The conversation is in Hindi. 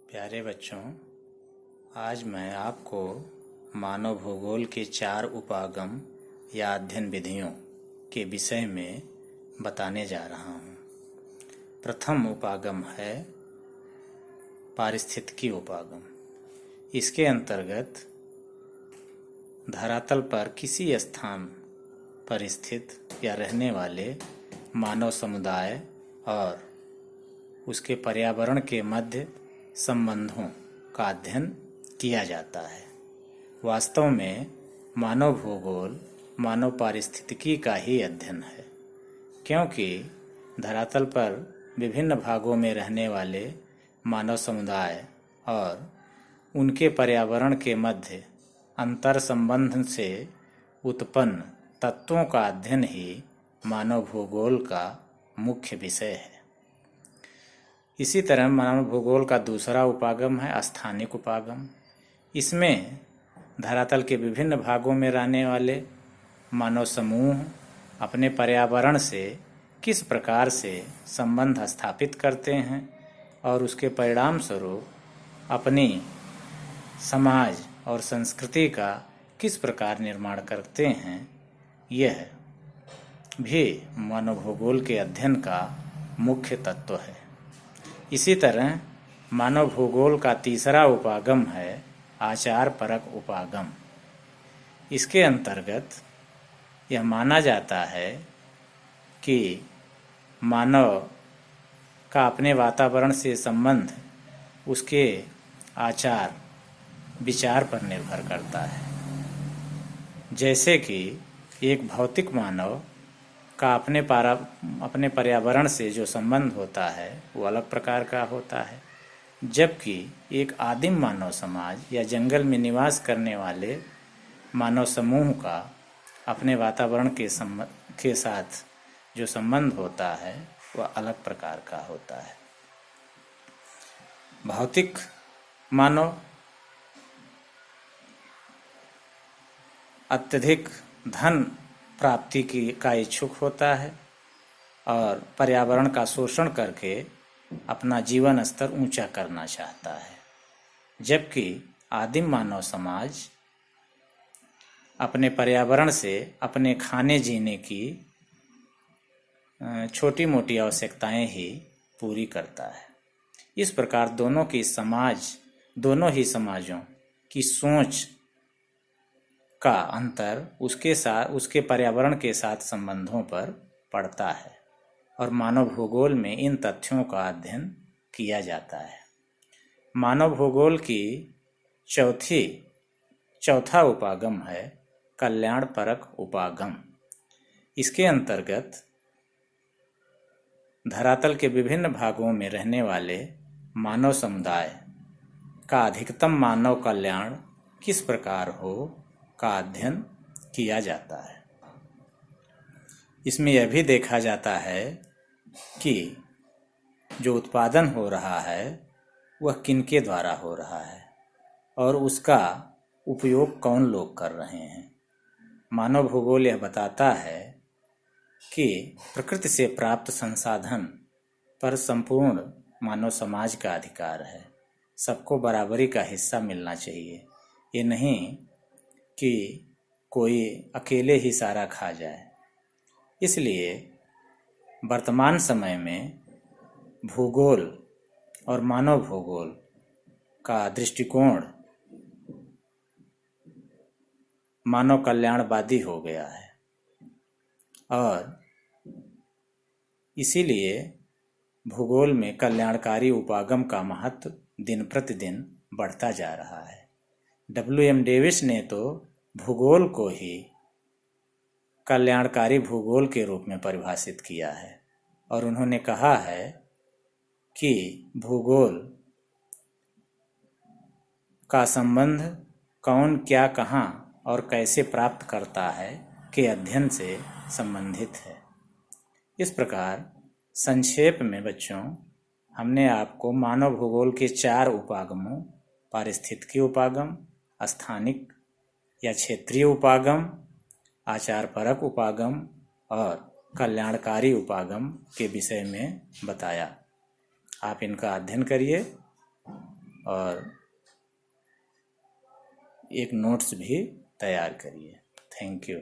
प्यारे बच्चों, आज मैं आपको मानव भूगोल के 4 उपागम या अध्ययन विधियों के विषय में बताने जा रहा हूँ। प्रथम उपागम है पारिस्थितिकी उपागम। इसके अंतर्गत धरातल पर किसी स्थान पर स्थित या रहने वाले मानव समुदाय और उसके पर्यावरण के मध्य संबंधों का अध्ययन किया जाता है। वास्तव में मानव भूगोल मानव पारिस्थितिकी का ही अध्ययन है, क्योंकि धरातल पर विभिन्न भागों में रहने वाले मानव समुदाय और उनके पर्यावरण के मध्य अंतर संबंध से उत्पन्न तत्वों का अध्ययन ही मानव भूगोल का मुख्य विषय है। इसी तरह मानव भूगोल का दूसरा उपागम है स्थानिक उपागम। इसमें धरातल के विभिन्न भागों में रहने वाले मानव समूह अपने पर्यावरण से किस प्रकार से संबंध स्थापित करते हैं और उसके परिणाम स्वरूप अपनी समाज और संस्कृति का किस प्रकार निर्माण करते हैं, यह भी मानव भूगोल के अध्ययन का मुख्य तत्व है। इसी तरह मानव भूगोल का तीसरा उपागम है आचार परक उपागम। इसके अंतर्गत यह माना जाता है कि मानव का अपने वातावरण से संबंध उसके आचार विचार पर निर्भर करता है। जैसे कि एक भौतिक मानव का अपने पर्यावरण से जो संबंध होता है वो अलग प्रकार का होता है, जबकि एक आदिम मानव समाज या जंगल में निवास करने वाले मानव समूह का अपने वातावरण के साथ जो संबंध होता है वह अलग प्रकार का होता है। भौतिक मानव अत्यधिक धन प्राप्ति का इच्छुक होता है और पर्यावरण का शोषण करके अपना जीवन स्तर ऊंचा करना चाहता है, जबकि आदिम मानव समाज अपने पर्यावरण से अपने खाने जीने की छोटी मोटी आवश्यकताएं ही पूरी करता है। इस प्रकार दोनों ही समाजों की सोच का अंतर उसके पर्यावरण के साथ संबंधों पर पड़ता है और मानव भूगोल में इन तथ्यों का अध्ययन किया जाता है। मानव भूगोल की चौथा उपागम है कल्याण परक उपागम। इसके अंतर्गत धरातल के विभिन्न भागों में रहने वाले मानव समुदाय का अधिकतम मानव कल्याण किस प्रकार हो का अध्ययन किया जाता है। इसमें यह भी देखा जाता है कि जो उत्पादन हो रहा है वह किनके द्वारा हो रहा है और उसका उपयोग कौन लोग कर रहे हैं। मानव भूगोल यह बताता है कि प्रकृति से प्राप्त संसाधन पर संपूर्ण मानव समाज का अधिकार है। सबको बराबरी का हिस्सा मिलना चाहिए। ये नहीं कि कोई अकेले ही सारा खा जाए। इसलिए वर्तमान समय में भूगोल और मानव भूगोल का दृष्टिकोण मानव कल्याणवादी हो गया है और इसीलिए भूगोल में कल्याणकारी उपागम का महत्व दिन प्रतिदिन बढ़ता जा रहा है। W.M. डेविस ने तो भूगोल को ही कल्याणकारी भूगोल के रूप में परिभाषित किया है और उन्होंने कहा है कि भूगोल का संबंध कौन क्या कहाँ और कैसे प्राप्त करता है के अध्ययन से संबंधित है। इस प्रकार संक्षेप में बच्चों, हमने आपको मानव भूगोल के 4 उपागमों पारिस्थितिकी उपागम, स्थानिक या क्षेत्रीय उपागम, आचार परक उपागम और कल्याणकारी उपागम के विषय में बताया। आप इनका अध्ययन करिए और एक नोट्स भी तैयार करिए। Thank you.